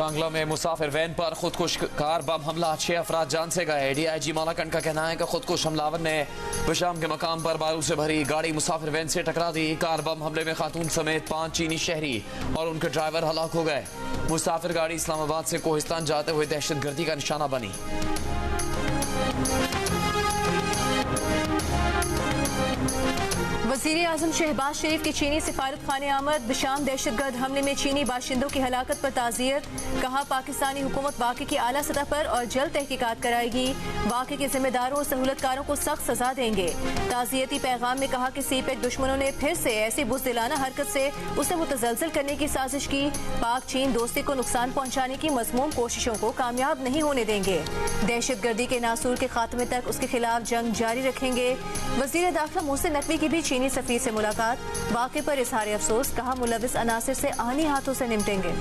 शांगला में मुसाफिर वैन पर खुदकुश car bomb हमला, 6 अफराद जान से गए। DIG मौलाकंड का कहना है कि खुदकुश हमलावर ने विशाम के मकाम पर बारूद से भरी गाड़ी मुसाफिर वैन से टकरा दी। कार बम हमले में खातून समेत 5 चीनी शहरी और उनके ड्राइवर हलाक हो गए। मुसाफिर गाड़ी इस्लामाबाद से कोहिस्तान जाते हुए दहशतगर्दी का निशाना बनी। वज़ीर आज़म शहबाज शरीफ की चीनी सिफारत खाने आमद, बिशाम दहशतगर्द हमले में चीनी बाशिंदों की हलाकत पर ताज़ियत। कहा पाकिस्तानी हुकूमत वाक़े की आला सतह पर और जल्द तहकीकात कराएगी। वाक़े के जिम्मेदारों और सहूलतकारों को सख्त सजा देंगे। ताज़ियती पैगाम में कहा कि CPEC दुश्मनों ने फिर से ऐसी बुज़दिलाना हरकत से उसे मुतज़लज़ल करने की साजिश की। पाक चीन दोस्ती को नुकसान पहुँचाने की मज़मूम कोशिशों को कामयाब नहीं होने देंगे। दहशतगर्दी के नासूर के खात्मे तक उसके खिलाफ जंग जारी रखेंगे। वज़ीर दाखिला मोहसिन नकवी की भी चीनी सफ़ीर से मुलाकात, वाक़े पर इज़हार अफसोस। कहा मुलविस अनासिर से आनी हाथों से निपटेंगे।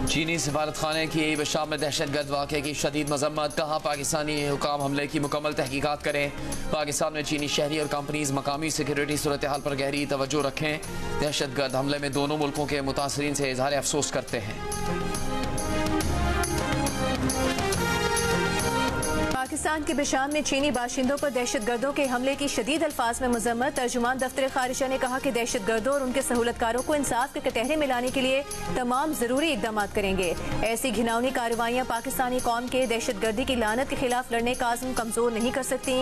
चीनी सिफारत खाने की विशाम में दहशतगर्द वाक़े की शदीद मजम्मत। कहा पाकिस्तानी हुकाम हमले की मुकम्मल तहकीकात करें। पाकिस्तान में चीनी शहरी और कंपनीज मकामी सिक्योरिटी सूरत हाल पर गहरी तवज्जो रखें। दहशतगर्द हमले में दोनों मुल्कों के मुतासरीन से इज़हार अफसोस करते हैं। पाकिस्तान के बिशाम में चीनी बाशिंदों पर दहशतगर्दों के हमले की शदीद अल्फाज में मजम्मत। तर्जुमान दफ्तर खारिजा ने कहा कि दहशतगर्दों और उनके सहूलतकारों को इंसाफ के कटहरे में लाने के लिए तमाम जरूरी इकदाम करेंगे। ऐसी घिनौनी कार्रवाइयाँ पाकिस्तानी कौम के दहशतगर्दी की लानत के खिलाफ लड़ने का आज़म कमजोर नहीं कर सकती।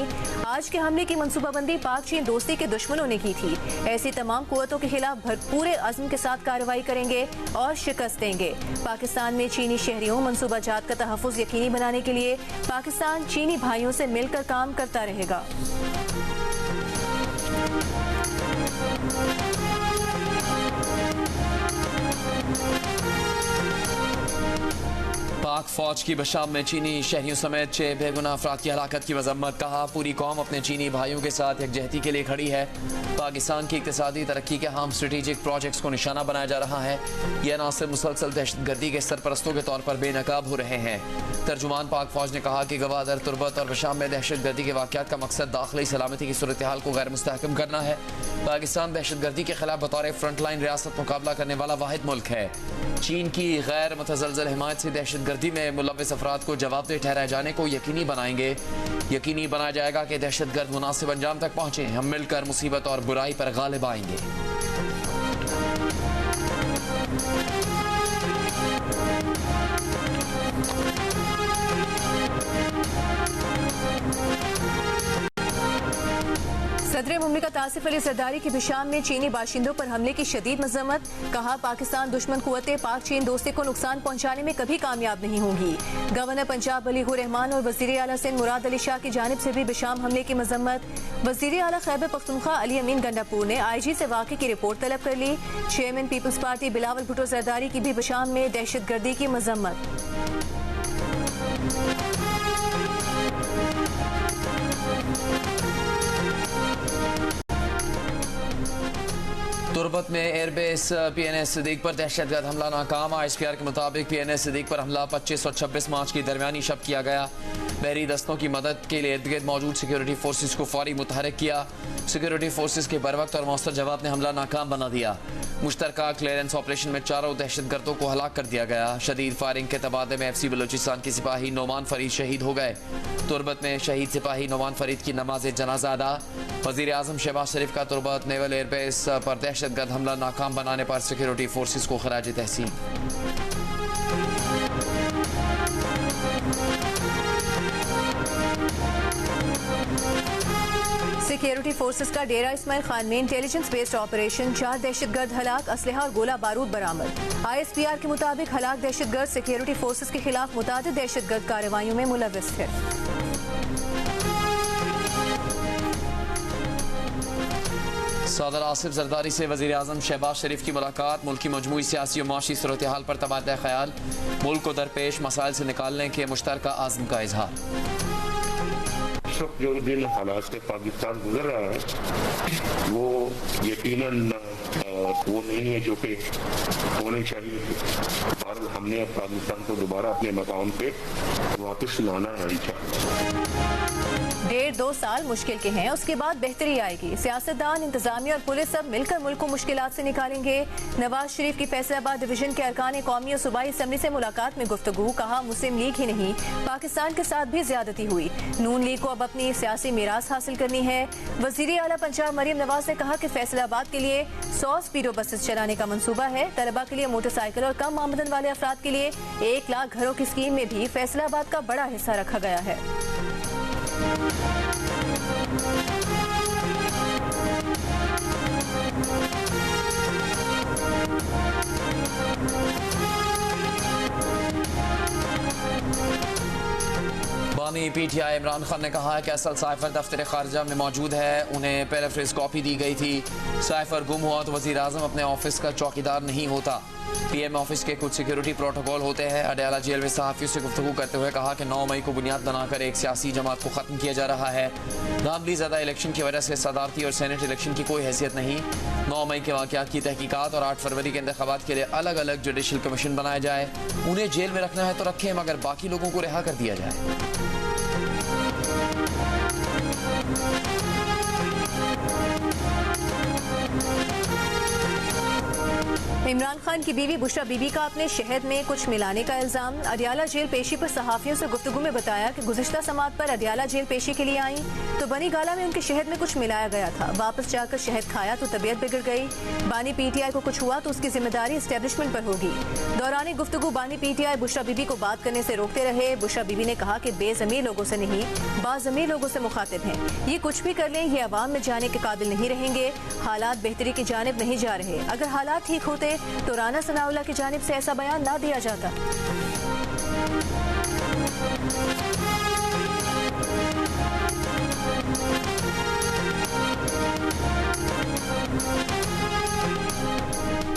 आज के हमले की मनसूबाबंदी पाक चीन दोस्ती के दुश्मनों ने की थी। ऐसी तमाम कुव्वतों के खिलाफ भरपूर अज़्म के साथ कार्रवाई करेंगे और शिकस्त देंगे। पाकिस्तान में चीनी शहरियों मनसूबाजात का तहफ़्फ़ुज़ यकीनी बनाने के लिए पाकिस्तान चीनी भाइयों से मिलकर काम करता रहेगा। पाक फौज की बशाम में चीनी शहरियों समेत 6 बेगुनाह अफराद की हलाकत की मजम्मत। कहा पूरी कौम अपने चीनी भाइयों के साथ एकजहती के लिए खड़ी है। पाकिस्तान की इक़्तिसादी तरक्की के अहम स्ट्रेटेजिक प्रोजेक्ट्स को निशाना बनाया जा रहा है। यह अनासर मुसलसल दहशतगर्दी के सरपरस्तों के तौर पर बेनकाब हो रहे हैं। तर्जुमान पाक फौज ने कहा कि गवादर, तुर्बत और बशाम में दहशतगर्दी के वाक़यात का मकसद दाखिली सलामती की सूरत हाल को गैर मुस्तहकम करना है। पाकिस्तान दहशतगर्दी के खिलाफ बतौर फ्रंटलाइन रियासत मुकाबला करने वाला वाहिद मुल्क है। चीन की गैर मुतज़लज़ल हिमायत से दहशतगर्दी में मुलव्विस अफराद को जवाबदेह ठहराए जाने को यकीनी बनाएंगे। यकीनी बनाया जाएगा कि दहशतगर्द मुनासिब अंजाम तक पहुंचे। हम मिलकर मुसीबत और बुराई पर गालिब आएंगे। सदर मुमलिकत आसिफ अली जरदारी की बिशाम में चीनी बाशिंदों पर हमले की शदीद मजम्मत। कहा पाकिस्तान दुश्मन कुव्वतें पाक चीन दोस्ती को नुकसान पहुंचाने में कभी कामयाब नहीं होंगी। गवर्नर पंजाब बलीगुर रहमान और वज़ीर आला सिंध मुराद अली शाह की जानिब से भी बिशाम हमले की मजम्मत। वज़ीर आला खैबर पख्तूनख्वा अली अमीन गंडापुर ने IG से वाक़े की रिपोर्ट तलब कर ली। चेयरमैन पीपल्स पार्टी बिलावल भुट्टो जरदारी की भी बिशाम में दहशतगर्दी की मजम्मत। तुर्बत में एयरबेस PNS सिद्दीक पर दहशतगर्द हमला नाकाम। ISPR के मुताबिक PNS सिद्दीक पर हमला 25 और 26 मार्च की दरमियानी शब किया गया। बहरी दस्तों की मदद के लिए इर्द गिर्द मौजूद सिक्योरिटी फोर्सेस को फौरी मुतहरिक किया। सिक्योरिटी फोर्सेस के बरवक्त और मौसर जवाब ने हमला नाकाम बना दिया। मुश्तरका क्लियरेंस ऑपरेशन में 4 दहशतगर्दों को हलाक कर दिया गया। शदीद फायरिंग के तबादले में FC बलूचिस्तान की सिपाही नोमान फरीद शहीद हो गए। तुर्बत में शहीद सिपाही नोमान फरीद की नमाज जनाजा अदा। वज़ीर आज़म शहबाज शरीफ का तुर्बत नेवल एयरबेस पर दहशतगर्द हमला नाकाम बनाने पर सिक्योरिटी फोर्सेस को खराज तहसीन। सिक्योरिटी फोर्सेस का डेरा इस्माइल खान में इंटेलिजेंस बेस्ड ऑपरेशन, 4 दहशतगर्द हलाक, असलहा और गोला बारूद बरामद। ISPR के मुताबिक हलाक दहशतगर्द सिक्योरिटी फोर्सेस के खिलाफ मुतादिद दहशतगर्द कार्रवाइयों में मुलव्विस थे। सदर आसिफ जरदारी से वज़ीर आज़म शहबाज शरीफ की मुलाकात। मुल्क की मजमूई सियासी और माशी सूरत हाल पर तबादला ख्याल। मुल्क को दरपेश मसाइल से निकालने के मुश्तरका आज़म का इजहार। जो जिन हालात से पाकिस्तान गुजर रहा है वो यकीनन वो नहीं है जो कि होने चाहिए। भारत हमने अब पाकिस्तान को दोबारा अपने मकाम पे वापस लाना है इंशाअल्लाह। 1.5-2 साल मुश्किल के हैं, उसके बाद बेहतरी आएगी। सियासतदान, इंतजामिया और पुलिस सब मिलकर मुल्क को मुश्किलात से निकालेंगे। नवाज शरीफ की फैसलाबाद डिवीजन के अरकान कौमी और सूबाई असम्बली से मुलाकात में गुफ्तगू, कहा मुस्लिम लीग ही नहीं पाकिस्तान के साथ भी ज्यादती हुई। नून लीग को अब अपनी सियासी मीरास हासिल करनी है। वजीर आला पंजाब मरियम नवाज ने कहा कि फैसलाबाद के लिए 100 स्पीडो बसेस चलाने का मंसूबा है। तलबा के लिए मोटरसाइकिल और कम आमदन वाले अफराद के लिए 1 लाख घरों की स्कीम में भी फैसलाबाद का बड़ा हिस्सा रखा गया है। बानी PTI इमरान खान ने कहा है कि असल साइफर दफ्तर खारजा में मौजूद है, उन्हें पैराफ्रेज कॉपी दी गई थी। साइफर गुम हुआ तो वज़ीर आज़म अपने ऑफिस का चौकीदार नहीं होता। PM ऑफिस के कुछ सिक्योरिटी प्रोटोकॉल होते हैं। अडयाला जेल में सहाफ़ियों से गुफ्तगू करते हुए कहा कि 9 मई को बुनियाद बनाकर एक सियासी जमात को ख़त्म किया जा रहा है। धांधली ज़्यादा इलेक्शन की वजह से सदारती और सेनेट इलेक्शन की कोई हैसियत नहीं। 9 मई के वाक़यात की तहकीकात और 8 फरवरी के इंतखाबात के लिए अलग अलग जुडिशल कमीशन बनाए जाए। उन्हें जेल में रखना है तो रखें, मगर बाकी लोगों को रिहा कर दिया जाए। इमरान खान की बीवी बुशरा बीबी का अपने शहद में कुछ मिलाने का इल्जाम। अडयाला जेल पेशी पर सहाफियों से गुफ्तगू में बताया कि गुज़िश्ता समात पर अडयाला जेल पेशी के लिए आई तो बनी गाला में उनके शहद में कुछ मिलाया गया था। वापस जाकर शहद खाया तो तबीयत बिगड़ गई। बानी PTI को कुछ हुआ तो उसकी जिम्मेदारी एस्टेब्लिशमेंट पर होगी। दौरानी गुफ्तगू बानी PTI बुशरा बीबी को बात करने से रोकते रहे। बुशरा बीबी ने कहा कि बेज़मीर लोगों से नहीं, बाज़मीर लोगों से मुखातिब हैं। ये कुछ भी कर लें, ये अवाम में जाने के काबिल नहीं रहेंगे। हालात बेहतरी की जानिब नहीं जा रहे। अगर हालात ठीक होते तो राना सनाउल्लाह की जानिब से ऐसा बयान ना दिया जाता।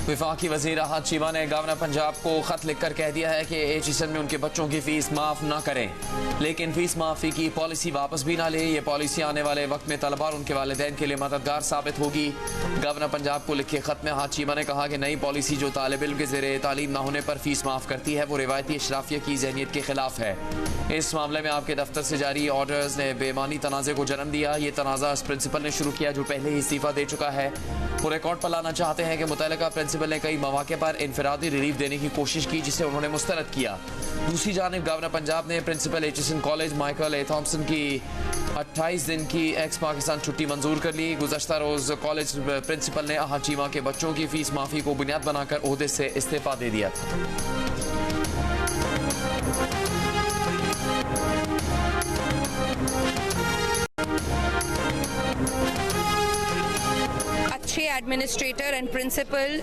वफाकी वज़ीर अहद चीमा ने गवर्नर पंजाब को खत लिखकर कह दिया है कि HSN में उनके बच्चों की फीस माफ न करें, लेकिन फीस माफी की पॉलिसी वापस भी ना ले। ये पॉलिसी आने वाले वक्त में तलबा और उनके वालिदैन के लिए मददगार साबित होगी। गवर्नर पंजाब को लिखे खत में अहद चीमा ने कहा कि नई पॉलिसी जो तालिब इल्म के ज़ेरे तालीम न होने पर फीस माफ करती है वो रिवायती अशराफिया की जहनीत के खिलाफ है। इस मामले में आपके दफ्तर से जारी ऑर्डर्स ने बेमानी तनाज़े को जन्म दिया। ये तनाज़ा इस प्रिंसिपल ने शुरू किया जो पहले ही इस्तीफा दे चुका है। वो रिकॉर्ड पर लाना चाहते हैं कि मुतल्लिका प्रिंसिपल ने कई मौके पर इनफरादी रिलीफ देने की कोशिश की जिसे उन्होंने मुस्तरद किया। दूसरी जानिब गवर्नर पंजाब ने प्रिंसिपल HSN कॉलेज माइकल ए थॉम्सन की 28 दिन की एक्स पाकिस्तान छुट्टी मंजूर कर ली। गुज़श्ता रोज कॉलेज प्रिंसिपल ने अहद चीमा के बच्चों की फीस माफी को बुनियाद बनाकर ओहदे से इस्तीफा दे दिया था। अच्छे administrator and principal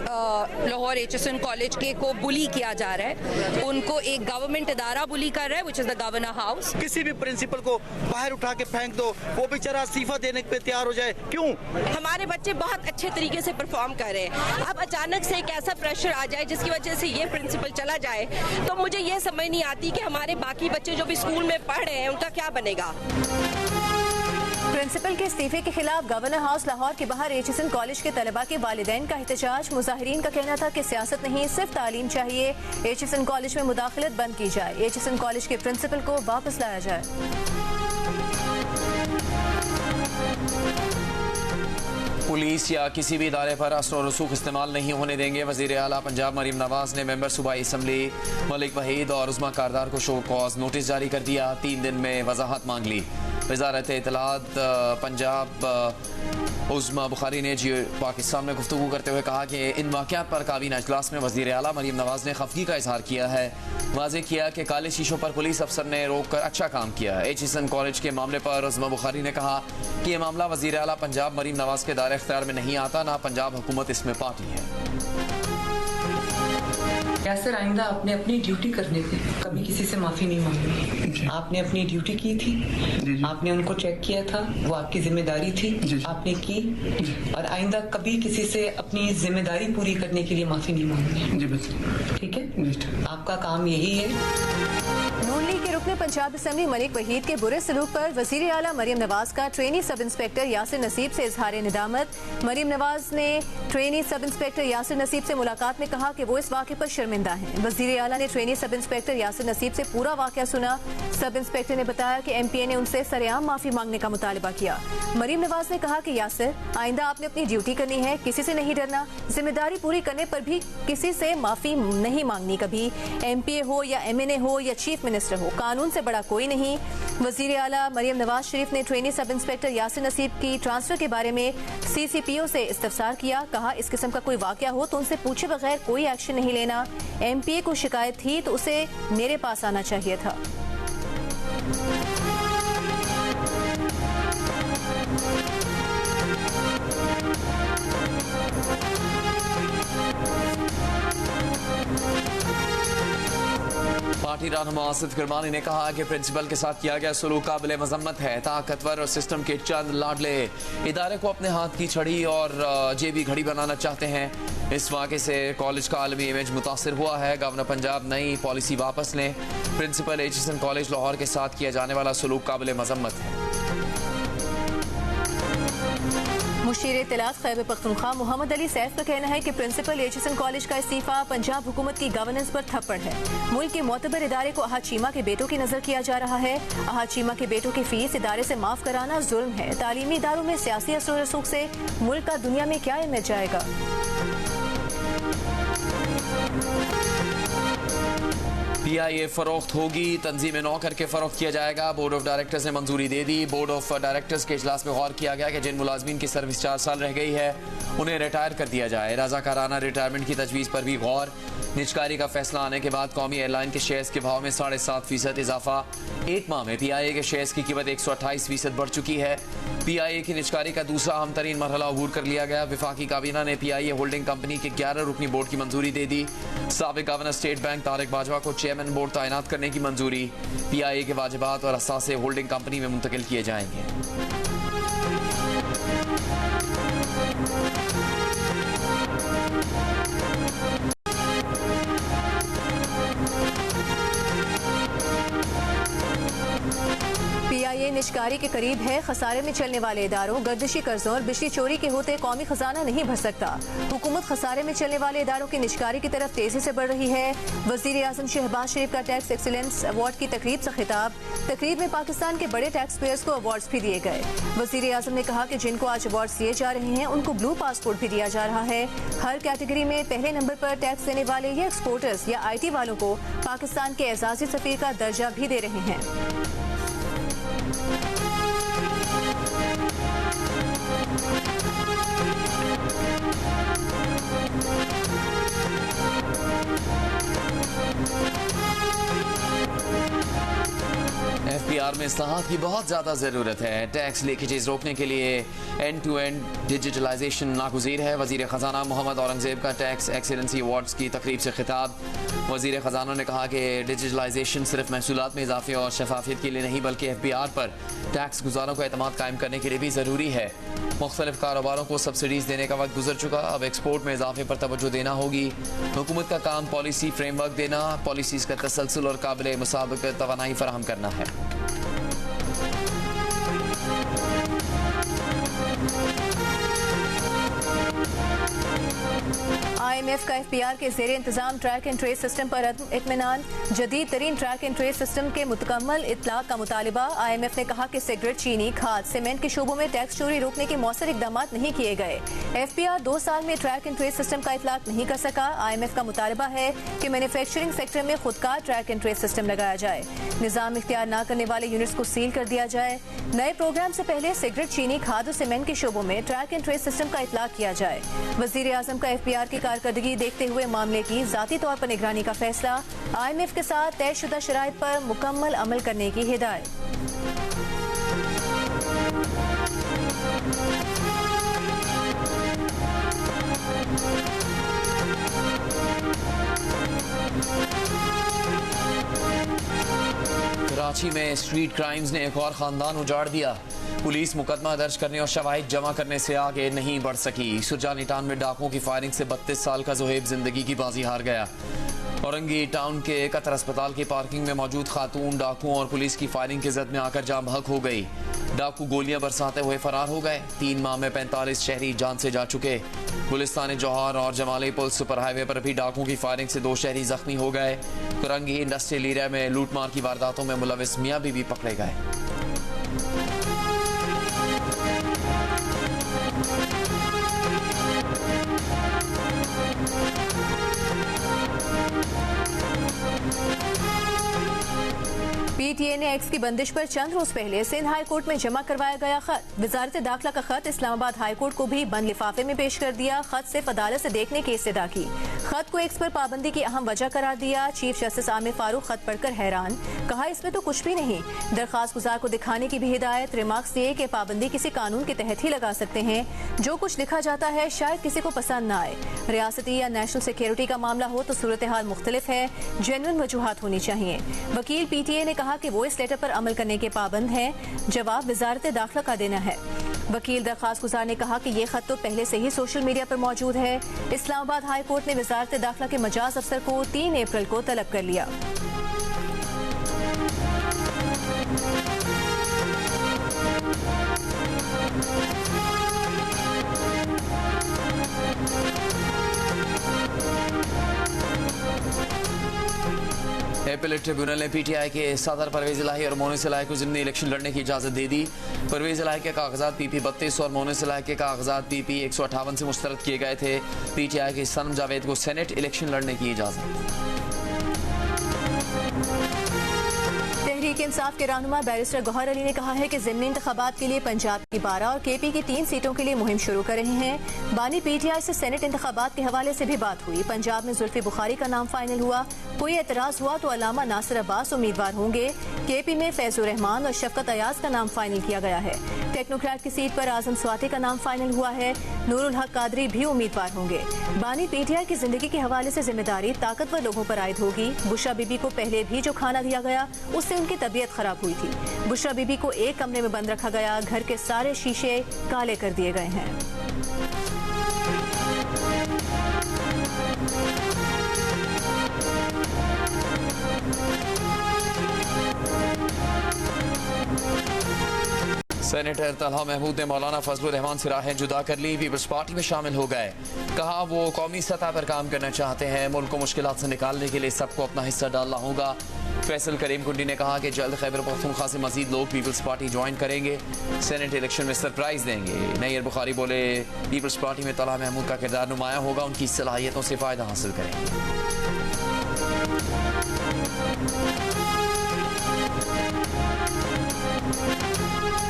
Lahore HSN college के को बुली किया जा रहा है। उनको एक गवर्नमेंट इदारा बुली कर रहा है which is the governor house. किसी भी प्रिंसिपल को बाहर उठा के फेंक दो, वो बेचारा इस्तीफा देने पे तैयार हो जाए। क्यों? हमारे बच्चे बहुत अच्छे तरीके से परफॉर्म कर रहे हैं। अब अचानक से एक ऐसा प्रेशर आ जाए जिसकी वजह से ये प्रिंसिपल चला जाए तो मुझे ये समझ नहीं आती कि हमारे बाकी बच्चे जो भी स्कूल में पढ़ रहे हैं उनका क्या बनेगा। प्रिंसिपल के इस्तीफे के खिलाफ गवर्नर हाउस लाहौर के बाहर HSN कॉलेज के तलबा के वालिदैन का एहतजाज। मुजाहिरीन का कहना था कि सियासत नहीं सिर्फ तालीम चाहिए। HSN कॉलेज में मुदाखलत बंद की जाए। HSN कॉलेज के प्रिंसिपल को वापस लाया जाए। पुलिस या किसी भी इदारे पर असर और रसूख इस्तेमाल नहीं होने देंगे। वज़ीर आला पंजाब मरीम नवाज ने मेंबर सूबाई असम्बली मलिक वहीद और उस्मा कारदार को शो कॉज नोटिस जारी कर दिया। 3 दिन में वजाहत मांग ली। वज़ारत इत्तलात पंजाब उस्मा बुखारी ने जियो पाकिस्तान में गुफ्तगू करते हुए कहा कि इन वाक़यात पर काबीना अजलास में वज़ीर आला मरीम नवाज ने खफगी का इजहार किया है। वाज़ेह किया कि काले शीशों पर पुलिस अफसर ने रोक कर अच्छा काम किया। HSN कॉलेज के मामले पर उस्मा बुखारी ने कहा कि यह मामला वज़ीर आला पंजाब मरीम नवाज के दायरे इख्तियार में नहीं आता, ना पंजाब हुकूमत इसमें पार्टी है। यासर आइंदा आपने अपनी ड्यूटी करने थे, कभी किसी से माफ़ी नहीं मांगी। आपने अपनी ड्यूटी की थी, आपने उनको चेक किया था, वो आपकी जिम्मेदारी थी, आपने की। और आइंदा कभी किसी से अपनी जिम्मेदारी पूरी करने के लिए माफ़ी नहीं मांगी। ठीक है, आपका काम यही है। नून लीग के रुकन पंजाब असम्बली मलिक वहीद के बुरे सलूक पर वजीर आला मरियम नवाज का ट्रेनी सब इंस्पेक्टर यासिर नसीब से इजहार निदामत। मरियम नवाज ने ट्रेनी सब इंस्पेक्टर यासिर नसीब से मुलाकात में कहा कि वो इस वाक़े पर शर्मिंदा हैं। वजीर आला ने ट्रेनी सब इंस्पेक्टर यासिर नसीब से पूरा वाक़या सुना। सब इंस्पेक्टर ने बताया कि MPA ने उनसे सरेआम माफी मांगने का मुतालबा किया। मरियम नवाज ने कहा कि यासिर, आइंदा आपने अपनी ड्यूटी करनी है, किसी से नहीं डरना, जिम्मेदारी पूरी करने पर भी किसी से माफी नहीं मांगनी। कभी MPA हो या MNA हो या चीफ मिनिस्टर हो, कानून से बड़ा कोई नहीं। वजीर आला मरियम नवाज शरीफ ने ट्रेनी सब इंस्पेक्टर यासिर नसीब की ट्रांसफर के बारे में CCPO से इस्तफसार किया। कहा, इस किस्म का कोई वाकया हो तो उनसे पूछे बगैर कोई एक्शन नहीं लेना। MPA को शिकायत थी तो उसे मेरे पास आना चाहिए था। पार्टी रहनुमा आसिफ किरमानी ने कहा कि प्रिंसिपल के साथ किया गया सलूक काबिल मजम्मत है। ताकतवर और सिस्टम के चंद लाडले इदारे को अपने हाथ की छड़ी और जेबी घड़ी बनाना चाहते हैं। इस वाक़े से कॉलेज का आलमी इमेज मुतासर हुआ है। गवर्नर पंजाब नई पॉलिसी वापस लें। प्रिंसिपल HSN कॉलेज लाहौर के साथ किया जाने वाला सलूक काबिल मजम्मत है। मुशीर इत्तलात खैबर पख्तूनख्वा मोहम्मद अली सैफ का कहना है कि प्रिंसिपल HSN कॉलेज का इस्तीफा पंजाब हुकूमत की गवर्नेंस पर थप्पड़ है। मुल्क के मोतबर इदारे को अहाद चीमा के बेटों की नजर किया जा रहा है। अहाद चीमा के बेटों की फीस इदारे से माफ कराना जुल्म है। तालीमी इदारों में सियासी असर रसूख से मुल्क का दुनिया में क्या इमेज जाएगा। PIA फरोख्त होगी, तंजीमें नौ करके फरोख्त किया जाएगा। बोर्ड ऑफ डायरेक्टर्स ने मंजूरी दे दी। बोर्ड ऑफ डायरेक्टर्स के इजलास में गौर किया गया कि जिन मुलाजमीन की सर्विस 4 साल रह गई है उन्हें रिटायर कर दिया जाए। रज़ाकाराना रिटायरमेंट की तजवीज़ पर भी गौर। निजकारी का फैसला आने के बाद कौमी एयरलाइन के शेयर्स के भाव में 7.5% इजाफा। एक माह में PIA के शेयर्स की कीमत 128% बढ़ चुकी है। PIA की निजकारी का दूसरा अहम तरीन मरहला अबूर कर लिया गया। विफाकी काबीना ने PIA होल्डिंग कंपनी के 11 रुकनी बोर्ड की मंजूरी दे दी। साबिक governor state bank Tariq Bajwa को चेयरमैन बोर्ड तैनात करने की मंजूरी। PIA के वाजिबात और असासे होल्डिंग कंपनी में मुंतकिल किए जाएंगे। PIA निजकारी के करीब है। खसारे में चलने वाले इदारों, गर्दिशी कर्जों और बिजली चोरी के होते कौमी खजाना नहीं भर सकता। हुकूमत खसारे में चलने वाले इदारों की निजकारी की तरफ तेजी से बढ़ रही है। वजीर आजम शहबाज शरीफ का टैक्स एक्सीलेंस अवार्ड की तकरीब से खिताब। तकरीब में पाकिस्तान के बड़े टैक्स पेयर्स को अवार्ड्स भी दिए गए। वजीर आजम ने कहा कि जिनको आज अवार्ड्स दिए जा रहे हैं उनको ब्लू पासपोर्ट भी दिया जा रहा है। हर कैटेगरी में पहले नंबर पर टैक्स देने वाले या एक्सपोर्टर्स या IT वालों को पाकिस्तान के एजाजी सफीर का दर्जा भी दे रहे हैं। FPR में इस्लाहात की बहुत ज़्यादा ज़रूरत है। टैक्स लीकेजेस रोकने के लिए end-to-end डिजिटलाइजेशन नागुज़ीर है। वज़ीर ख़जाना मोहम्मद औरंगज़ेब का टैक्स एक्सीलेंसी अवार्ड्स की तकरीब से खिताब। वज़ीर ख़जाना ने कहा कि डिजिटलाइजेशन सिर्फ महसूलात में इजाफे और शफाफियत के लिए नहीं बल्कि FPR पर टैक्स गुजारों को एतमाद कायम करने के लिए भी ज़रूरी है। मुख्तलिफ कारोबारों को सब्सिडीज़ देने का वक्त गुजर चुका, अब एक्सपोर्ट में इजाफे पर तवज्जो देना होगी। हुकूमत का काम पॉलिसी फ्रेमवर्क देना, पॉलिसीज़ का तसलसल और काबिल मुसाबकत तवानाई फराहम करना है। IMF का FPR के ज़ेरे इंतजाम ट्रैक एंड ट्रेस सिस्टम पर इत्मीनान। जदीद तरीन ट्रैक एंड ट्रेस सिस्टम के मुकम्मल इतलाक का मुतालिबा। IMF ने कहा कि सिगरेट, चीनी, खाद, सीमेंट के शोबों में टैक्स चोरी रोकने के मौसर इकदाम नहीं किए गए। FPR 2 साल में ट्रैक एंड ट्रेस सिस्टम का इतलाक नहीं कर सका। IMF का मुतालबा है कि मैन्युफैक्चरिंग सेक्टर में खुदकार ट्रैक एंड ट्रेस सिस्टम लगाया जाए। निजाम इख्तियार न करने वाले यूनिट्स को सील कर दिया जाए। नए प्रोग्राम से पहले सिगरेट, चीनी, खाद और सीमेंट के शोबों में ट्रैक एंड ट्रेस सिस्टम का इतलाक किया जाए। वजीर आजम का FPR की कारकर्दगी देखते हुए मामले की जाती तौर पर निगरानी का फैसला। IMF के साथ तयशुदा शराइत पर मुकम्मल अमल करने की हिदायत। कराची में स्ट्रीट क्राइम्स ने एक और खानदान उजाड़ दिया। पुलिस मुकदमा दर्ज करने और शवाहिद जमा करने से आगे नहीं बढ़ सकी। सुरजानी टाउन में डाकुओं की फायरिंग से 32 साल का ज़ुहैब जिंदगी की बाजी हार गया। औरंगी टाउन के कतर अस्पताल की पार्किंग में मौजूद खातून डाकुओं और पुलिस की फायरिंग की जद में आकर जाम बहक हो गई। डाकू गोलियां बरसाते हुए फरार हो गए। 3 माह में 45 शहरी जान से जा चुके। गुलिस्तान जौहर और जमाली पुल सुपर हाईवे पर भी डाकुओं की फायरिंग से 2 शहरी जख्मी हो गए। औरंगी इंडस्ट्रियल एरिया में लूटमार की वारदातों में मुलविस मियां बीवी पकड़े गए। पीटीए ने एक्स की बंदिश पर चंद रोज पहले सिंध हाई कोर्ट में जमा करवाया गया खत। वजारत दाखिला का खत इस्लामाबाद हाई कोर्ट को भी बंद लिफाफे में पेश कर दिया। खत सिर्फ अदालत से देखने की इस्तदा की। खत को एक्स पर पाबंदी की अहम वजह करार दिया। चीफ जस्टिस आमिर फारूक खत पढ़कर हैरान, कहा इसमें तो कुछ भी नहीं। दरखास्त गुजार को दिखाने की भी हिदायत। रिमार्क्स दिए कि पाबंदी किसी कानून के तहत ही लगा सकते हैं। जो कुछ लिखा जाता है शायद किसी को पसंद न आए। रियासती या नेशनल सिक्योरिटी का मामला हो तो सूरत हाल मुख्तलिफ है। जेन्युइन वजूहात होनी चाहिए। वकील पीटीए ने कहा कि वो इस लेटर पर अमल करने के पाबंद हैं। जवाब वजारत दाखिला का देना है। वकील दरखास्त गुजार ने कहा कि ये खत तो पहले से ही सोशल मीडिया पर मौजूद है। इस्लामाबाद हाई कोर्ट ने वजारत दाखिला के मजाज अफसर को 3 अप्रैल को तलब कर लिया। एपीलेट ट्रिब्यूनल ने पीटीआई के सदर परवेज इलाही और मोनिस इलाही को ज़िमनी इलेक्शन लड़ने की इजाज़त दे दी। परवेज इलाही के कागजात पीपी 32 और मोनिस इलाही के कागजात पीपी 158 से मुस्तरद किए गए थे। पीटीआई के सनम जावेद को सेनेट इलेक्शन लड़ने की इजाज़त। तहरीक इंसाफ के रहनुमा बैरिस्टर गौहर अली ने कहा है कि ज़िमनी इंतखाबात के लिए पंजाब की 12 और केपी की 3 सीटों के लिए मुहिम शुरू कर रहे हैं। बानी पीटीआई से सेनेट इंतखाबात के हवाले से भी बात हुई। पंजाब में जुल्फी बुखारी का नाम फाइनल हुआ। कोई एतराज हुआ तो अल्लामा नासिर अब्बास उम्मीदवार होंगे। केपी में फैजुर रहमान और शफकत अयाज का नाम फाइनल किया गया है। टेक्नोक्रेट की सीट पर आजम स्वाति का नाम फाइनल हुआ है। नूरुल हक कादरी भी उम्मीदवार होंगे। बानी पीटीआई की जिंदगी के हवाले से जिम्मेदारी ताकतवर लोगों पर आयद होगी। बुशरा बीबी को पहले भी जो खाना दिया गया उससे उनकी तबीयत खराब हुई थी। बुशरा बीबी को एक कमरे में बंद रखा गया। घर के सारे शीशे काले कर दिए गए हैं। सेनेटर तलहा महमूद ने मौलाना फजलुर रहमान से राहें जुदा कर ली। पीपल्स पार्टी में शामिल हो गए। कहा वो कौमी सतह पर काम करना चाहते हैं। मुल्क को मुश्किलात से निकालने के लिए सबको अपना हिस्सा डालना होगा। फैसल करीम कुंडी ने कहा कि जल्द खैबर पख्तूनख्वा से मजीद लोग पीपल्स पार्टी ज्वाइन करेंगे। सेनेट इलेक्शन में सरप्राइज देंगे। नैयर बुखारी बोले पीपल्स पार्टी में तलहा महमूद का किरदार नुमाया होगा। उनकी सलाहियतों से फ़ायदा हासिल करेंगे।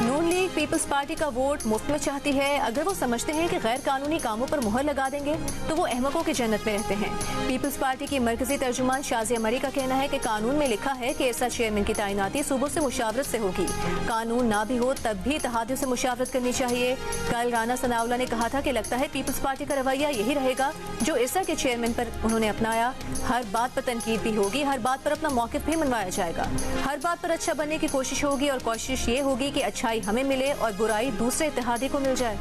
नून लीग पीपल्स पार्टी का वोट मुफ्त में चाहती है। अगर वो समझते हैं कि गैर कानूनी कामों पर मुहर लगा देंगे तो वो अहमकों की जन्नत में रहते हैं। पीपल्स पार्टी की मरकजी तर्जुमान शाजिया मरी का कहना है कि कानून में लिखा है कि ऐसा चेयरमैन की तैनाती सूबों से मुशावरत से होगी। कानून ना भी हो तब भी इत्तेहादियों से मुशावरत करनी चाहिए। कल राना सनाउल्लाह ने कहा था कि लगता है पीपल्स पार्टी का रवैया यही रहेगा जो इरसा के चेयरमैन पर उन्होंने अपनाया। हर बात पर तनकीद भी होगी। हर बात पर अपना मौक़िफ़ भी मनवाया जाएगा। हर बात पर अच्छा बनने की कोशिश होगी और कोशिश ये होगी कि अच्छाई हमें मिले और बुराई दूसरे इत्तेहादी को मिल जाए।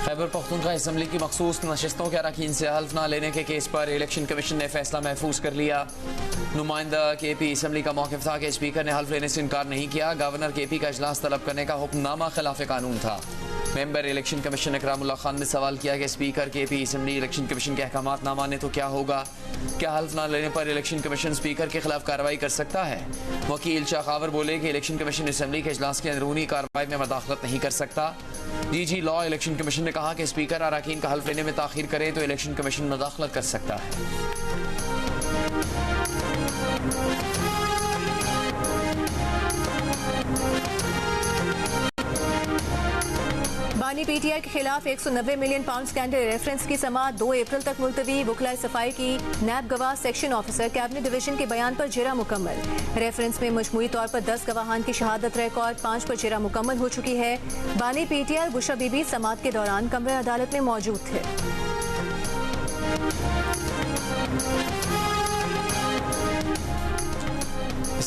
खैबर पख्तूनख्वा असम्बली की मखसूस नशिस्तों के अरकान से हल्फ न लेने के केस पर इलेक्शन कमीशन ने फैसला महफूज कर लिया। नुमाइंदा केपी असम्बली का मौक़िफ़ था कि स्पीकर ने हल्फ लेने से इनकार नहीं किया। गवर्नर केपी का इजलास तलब करने का हुक्मनामा खिलाफ कानून था। Member election commission Ikramullah Khan ने सवाल किया कि speaker KP assembly election commission के अहकामात ना माने तो क्या होगा। क्या हल्फ न लेने पर इलेक्शन कमीशन स्पीकर के खिलाफ कार्रवाई कर सकता है। वकील शाखावर बोले कि इलेक्शन कमीशन असम्बली के इजलास की अंदरूनी कार्रवाई में मदाखलत नहीं कर सकता। DG लॉ इलेक्शन कमीशन ने कहा कि स्पीकर अरकान का हल्फ लेने में ताखीर करे तो इलेक्शन कमीशन मदाखलत कर सकता है। बानी पीटीआई के खिलाफ 190 मिलियन पाउंड स्कैंडल रेफरेंस की समाअत 2 अप्रैल तक मुलतवी। वकलाए सफाई की नैब गवाह सेक्शन ऑफिसर कैबिनेट डिवीजन के बयान पर जिरा मुकम्मल। रेफरेंस में मजमूई तौर पर 10 गवाहान की शहादत रिकॉर्ड 5 पर जिरा मुकम्मल हो चुकी है। बानी पीटीआई और बुशरा बीबी समाअत के दौरान कमरे अदालत में मौजूद थे।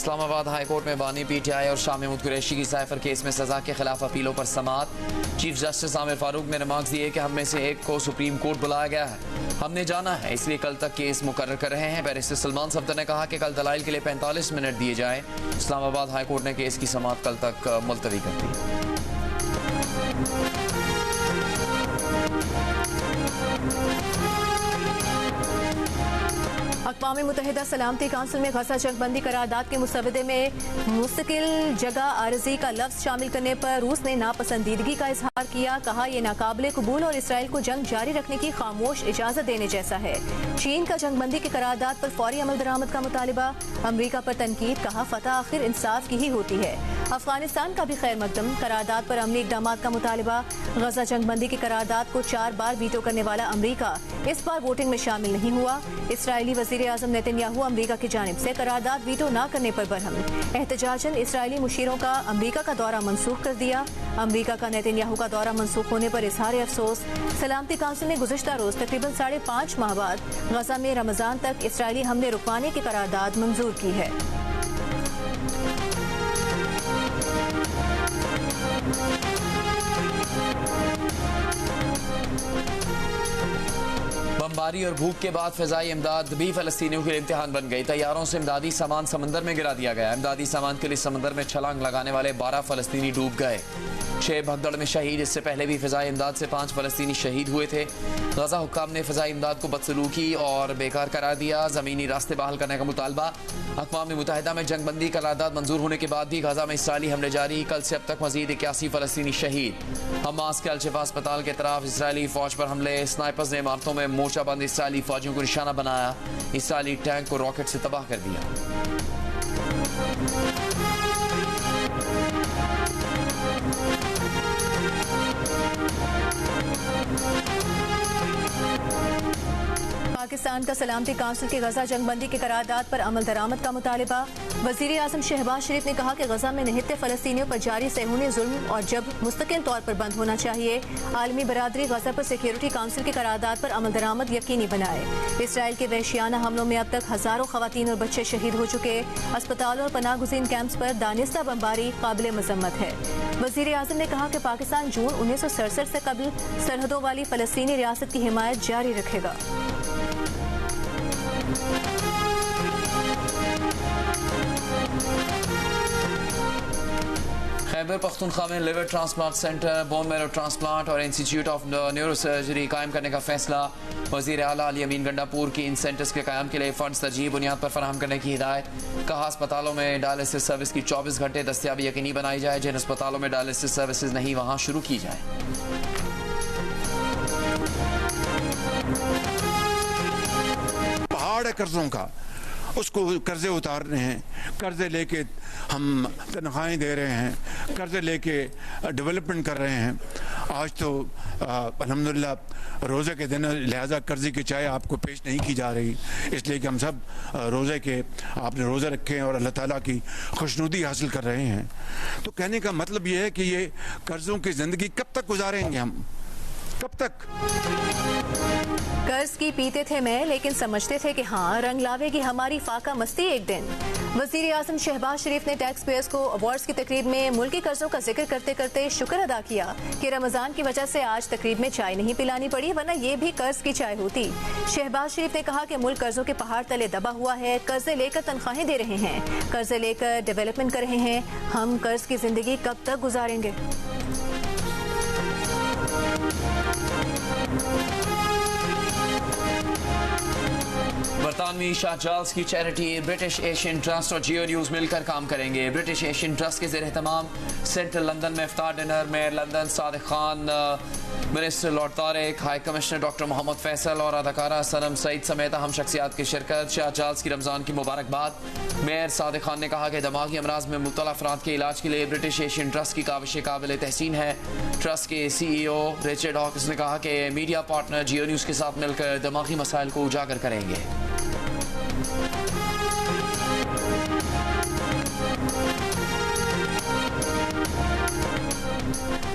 इस्लामाबाद हाई कोर्ट में बानी PTI और शाह महमूद कुरैशी की साइफर केस में सजा के खिलाफ अपीलों पर समाअत। चीफ जस्टिस आमिर फारूक ने रिमार्क्स दिए कि हम में से एक को सुप्रीम कोर्ट बुलाया गया है, हमने जाना है, इसलिए कल तक केस मुकर्रर कर रहे हैं। बैरिस्टर सलमान सफदर ने कहा कि कल दलाइल के लिए 45 मिनट दिए जाएं। इस्लामाबाद हाई कोर्ट ने केस की समाअत कल तक मुलतवी कर दी। अक़वाम मुत्तहिदा सलामती काउंसिल में गजा जंगबंदी करारदाद के मुसवदे में मुस्तकिल जगह आरजी का लफ्ज़ शामिल करने पर रूस ने नापसंदीदगी का इजहार किया। कहा यह नाकाबिले कबूल और इसराइल को जंग जारी रखने की खामोश इजाज़त देने जैसा है। चीन का जंगबंदी के करारदाद पर फौरी अमल दरामद का मुतालिबा। अमरीका पर तनकीद। कहा फतह आखिर इंसाफ की ही होती है। अफगानिस्तान का भी खैर मकदम। करारदाद पर अमली इक़दामात का मुतालिबा। गजा जंगबंदी की करारदाद को 4 बार वीटो करने वाला अमरीका इस बार वोटिंग में शामिल नहीं हुआ। इसराइली वज़ीर आज़म नेतन्याहू अमरीका की जानिब से करारदाद वीटो न करने पर बरहम। एहतजाजन इसराइली मुशीरों का अमरीका का दौरा मनसूख कर दिया। अमरीका का नेतन्याहू का दौरा मनसूख होने पर इजहार अफसोस। सलामती काउंसिल ने गुज़िश्ता रोज तकरीबन 5.5 माह बाद गजा में रमजान तक इसराइली हमले रुकवाने की करारदाद मंजूर की है। बमबारी और भूख के बाद फ़िज़ाई इमदाद भी फ़लस्तीनियों के लिए इम्तिहान बन गई। तैयारों से इमदादी सामान समंदर में गिरा दिया गया। इमदादी सामान के लिए समंदर में छलांग लगाने वाले 12 फ़लस्तीनी डूब गए। 6 भगदड़ में शहीद। इससे पहले भी फ़िज़ाई इमदाद से 5 फ़लस्तीनी शहीद हुए थे। गजा हुक्काम ने फ़िज़ाई इमदाद को बदसलूकी और बेकार करार दिया। ज़मीनी रास्ते बहाल करने का मुतालबा। अक़वाम मुत्तहिदा में जंगबंदी करारदाद मंजूर होने के बाद भी गजा में इसराइली हमले जारी। कल से अब तक मज़ीद 81 फ़लस्तीनी शहीद। हमास के अल-शिफा अस्पताल के तरफ इसराइली फ़ौज पर हमले। स्नाइपर्स ने इमारतों में मोर्चाबंद इसराइली फ़ौजियों को निशाना बनाया। इसराइली टैंक को रॉकेट से तबाह कर दिया। पाकिस्तान का सलामती काउंसिल की गजा जंगबंदी के करारदाद पर अमल दरामद का मुतालिबा। वज़ीर आज़म शहबाज शरीफ ने कहा कि गजा में निहित्ते फ़लस्तीनियों पर जारी सहूनी जुल्म और जब मुस्तकिल तौर पर बंद होना चाहिए। आलमी बरादरी गजा पर सिक्योरिटी काउंसिल की करारदाद पर अमल दरामद यकीनी बनाए। इसराइल के वहशियाना हमलों में अब तक हज़ारों ख़वातीन और बच्चे शहीद हो चुके। अस्पतालों और पनाह गुज़ीन कैंप्स पर दानिस्ता बमबारी काबिल मज़म्मत है। वज़ीर आज़म ने कहा कि पाकिस्तान जून 1967 से कबल सरहदों वाली फ़लस्तीनी रियासत की हिमायत जारी रखेगा। खैबर पख्तूनख्वा में liver transplant centre, bone marrow transplant और इंस्टीट्यूट ऑफ न्यूरोसर्जरी कायम करने का फैसला। वज़ीर आला अली अमीन गंडापुर की इन सेंटर्स के कायम के लिए फंड्स तरजीह बुनियाद पर फराहम करने की हिदायत। कहा अस्पतालों में डायलिसिस सर्विस की 24 घंटे दस्तियाबी यकीनी बनाई जाए। जिन अस्पतालों में डायलिसिस सर्विसेज नहीं वहाँ शुरू की जाए। पहाड़ है कर्जों का, उसको कर्जे उतारने हैं। कर्जे लेके हम तनख्वाहें दे रहे हैं, कर्जे लेके डेवलपमेंट कर रहे हैं। आज तो अल्हम्दुलिल्लाह रोज़े के दिन लिहाजा कर्जे की चाय आपको पेश नहीं की जा रही, इसलिए कि हम सब रोज़े के आपने रोज़े रखे हैं और अल्लाह ताला की खुशनुदी हासिल कर रहे हैं। तो कहने का मतलब ये है कि ये कर्ज़ों की ज़िंदगी कब तक गुजारेंगे हम, कब तक? कर्ज की पीते थे मैं, लेकिन समझते थे कि हाँ रंग लावेगी हमारी फाका मस्ती एक दिन। वज़ीर आज़म शहबाज शरीफ ने टैक्स पेयर्स को अवार्ड्स की तकरीब में मुल्की कर्जों का जिक्र करते करते शुक्र अदा किया कि रमजान की वजह से आज तकरीब में चाय नहीं पिलानी पड़ी, वरना ये भी कर्ज की चाय होती। शहबाज शरीफ ने कहा कि मुल्क कर्जों के पहाड़ तले दबा हुआ है। कर्जे लेकर तनख्वाहें दे रहे हैं, कर्जे लेकर डेवलपमेंट कर रहे हैं। हम कर्ज की जिंदगी कब तक गुजारेंगे? बरतानवी शाह चार्ल्स की चैरिटी ब्रिटिश एशियन ट्रस्ट और जियो न्यूज़ मिलकर काम करेंगे। ब्रिटिश एशियन ट्रस्ट के ज़ेर एहतमाम सेंट्रल लंदन में इफ्तार dinner. Mayor London Sadiq Khan, minister lord Tariq, high commissioner doctor Mohammad Faisal और अदाकारा सनम सईद समेत अहम शख्सियात की शिरकत। शाह चार्ल्स की रमज़ान की मुबारकबाद। मेयर सादिक खान ने कहा कि दिमागी अमराज में मुब्तला अफराद के इलाज के लिए ब्रिटिश एशियन ट्रस्ट की काविशें काबिल तहसीन है। ट्रस्ट के CEO रिचर्ड हॉकिंस ने कहा कि मीडिया पार्टनर जियो न्यूज़ के साथ मिलकर दिमागी मसाइल को उजागर करेंगे।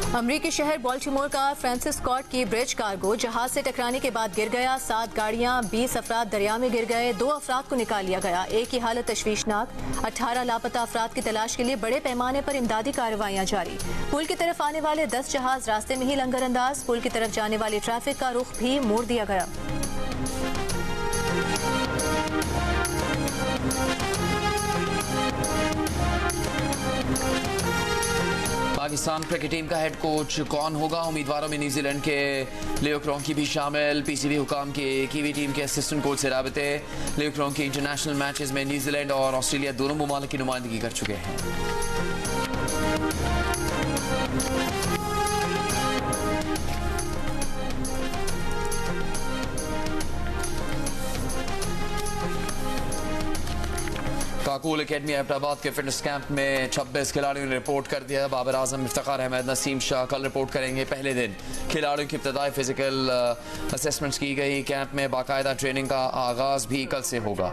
अमरीकी शहर बाल्टीमोर का फ्रांसिस स्कॉट की ब्रिज कार्गो जहाज से टकराने के बाद गिर गया। 7 गाड़ियां 20 अफराद दरिया में गिर गए। 2 अफराद को निकाल लिया गया। एक की हालत तशवीशनाक। 18 लापता अफराद की तलाश के लिए बड़े पैमाने पर इमदादी कार्रवाइयां जारी। पुल की तरफ आने वाले 10 जहाज रास्ते में ही लंगर अंदाज। पुल की तरफ जाने वाली ट्रैफिक का रुख भी मोड़ दिया गया। पाकिस्तान क्रिकेट टीम का हेड कोच कौन होगा? उम्मीदवारों में न्यूजीलैंड के लियो क्रॉन्की भी शामिल। पीसीबी हुकाम के कीवी टीम के असिस्टेंट कोच से राबते। लियो क्रॉन्की इंटरनेशनल मैचेस में न्यूजीलैंड और ऑस्ट्रेलिया दोनों ममालिक की नुमाइंदगी कर चुके हैं। काकूल एकेडमी अहमदाबाद के फिटनेस कैंप में 26 खिलाड़ियों ने रिपोर्ट कर दिया। बाबर आजम, इफ्तिखार अहमद, नसीम शाह कल रिपोर्ट करेंगे। पहले दिन खिलाड़ियों की इब्तदाई फिजिकल असेसमेंट्स की गई। कैंप में बाकायदा ट्रेनिंग का आगाज भी कल से होगा।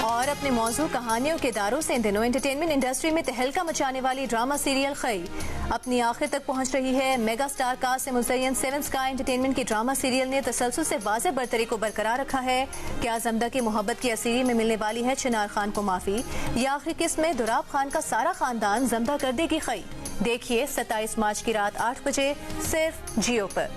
और अपने मौजू कहानियों के दारों से इन दिनों एंटरटेनमेंट इंडस्ट्री में तहलका मचाने वाली ड्रामा सीरियल खई अपनी आखिर तक पहुंच रही है। मेगा स्टार कास्ट से मुज़य्यन 7 स्काई एंटरटेनमेंट की ड्रामा सीरियल ने तसलसल से वाज़ेह बरतरी को बरकरार रखा है कि आजमदा की मोहब्बत की असीरी में मिलने वाली है चिनार खान को माफी। ये आखिरी किस्त में दुराब खान का सारा खानदान जमदा कर देगी खई। देखिए 27 मार्च की रात 8 बजे सिर्फ जियो पर।